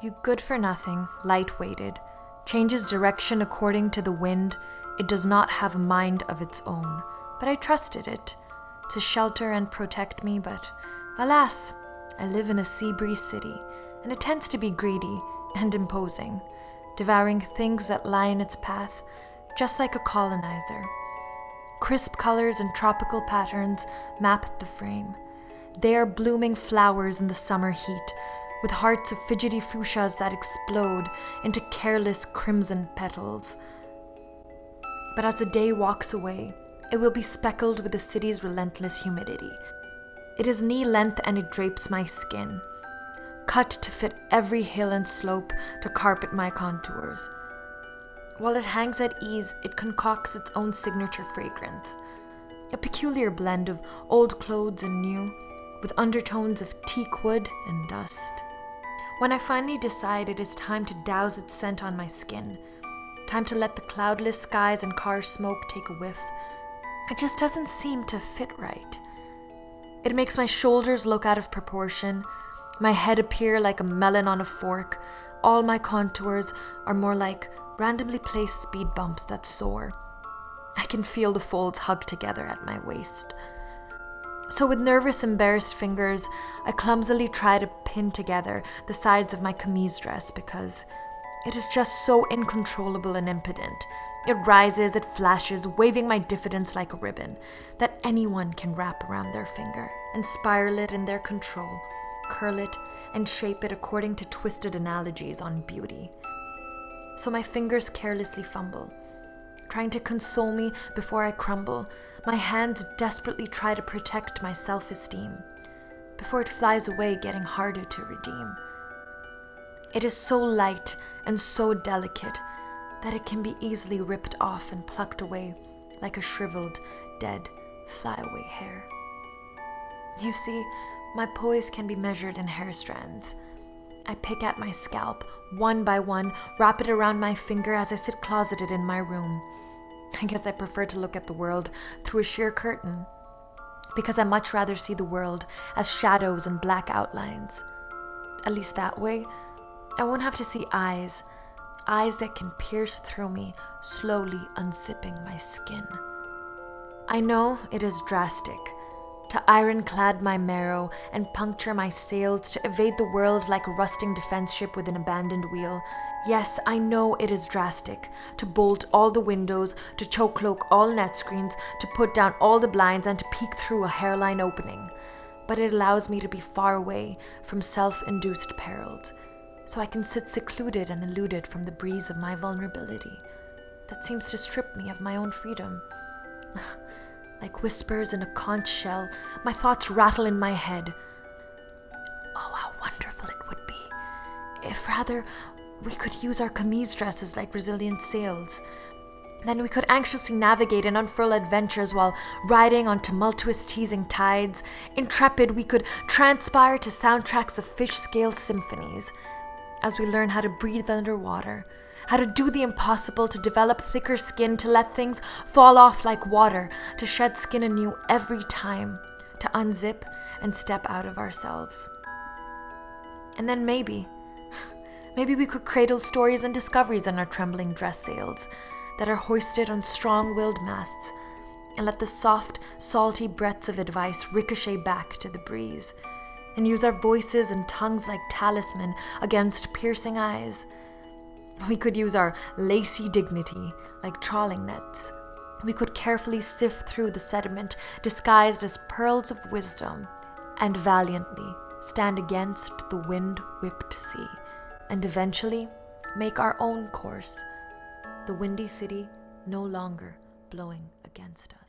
You good for nothing, light-weighted, changes direction according to the wind. It does not have a mind of its own, but I trusted it to shelter and protect me. But alas, I live in a sea breeze city, and it tends to be greedy and imposing, devouring things that lie in its path, just like a colonizer. Crisp colors and tropical patterns map the frame. They are blooming flowers in the summer heat, with hearts of fidgety fuchsias that explode into careless crimson petals. But as the day walks away, it will be speckled with the city's relentless humidity. It is knee-length and it drapes my skin, cut to fit every hill and slope to carpet my contours. While it hangs at ease, it concocts its own signature fragrance, a peculiar blend of old clothes and new, with undertones of teak wood and dust. When I finally decide it is time to douse its scent on my skin, time to let the cloudless skies and car smoke take a whiff, it just doesn't seem to fit right. It makes my shoulders look out of proportion, my head appear like a melon on a fork. All my contours are more like randomly placed speed bumps that soar. I can feel the folds hug together at my waist. So with nervous, embarrassed fingers, I clumsily try to pin together the sides of my camise dress because it is just so uncontrollable and impotent. It rises, it flashes, waving my diffidence like a ribbon that anyone can wrap around their finger and spiral it in their control, curl it and shape it according to twisted analogies on beauty. So my fingers carelessly fumble, trying to console me before I crumble. My hands desperately try to protect my self-esteem before it flies away, getting harder to redeem. It is so light and so delicate that it can be easily ripped off and plucked away like a shriveled, dead, flyaway hair. You see, my poise can be measured in hair strands. I pick at my scalp, one by one, wrap it around my finger as I sit closeted in my room. I guess I prefer to look at the world through a sheer curtain, because I much rather see the world as shadows and black outlines. At least that way, I won't have to see eyes that can pierce through me, slowly unzipping my skin. I know it is drastic, to ironclad my marrow and puncture my sails, to evade the world like a rusting defense ship with an abandoned wheel. Yes, I know it is drastic, to bolt all the windows, to choke-cloak all net screens, to put down all the blinds and to peek through a hairline opening. But it allows me to be far away from self-induced perils, so I can sit secluded and eluded from the breeze of my vulnerability that seems to strip me of my own freedom. Like whispers in a conch shell, my thoughts rattle in my head. Oh, how wonderful it would be if rather we could use our camise dresses like resilient sails. Then we could anxiously navigate and unfurl adventures while riding on tumultuous, teasing tides. Intrepid, we could transpire to soundtracks of fish-scale symphonies as we learn how to breathe underwater, how to do the impossible, to develop thicker skin, to let things fall off like water, to shed skin anew every time, to unzip and step out of ourselves. And then maybe we could cradle stories and discoveries in our trembling dress sails that are hoisted on strong-willed masts, and let the soft, salty breaths of advice ricochet back to the breeze, and use our voices and tongues like talisman against piercing eyes. We could use our lacy dignity like trawling nets. We could carefully sift through the sediment disguised as pearls of wisdom, and valiantly stand against the wind-whipped sea, and eventually make our own course, the windy city no longer blowing against us.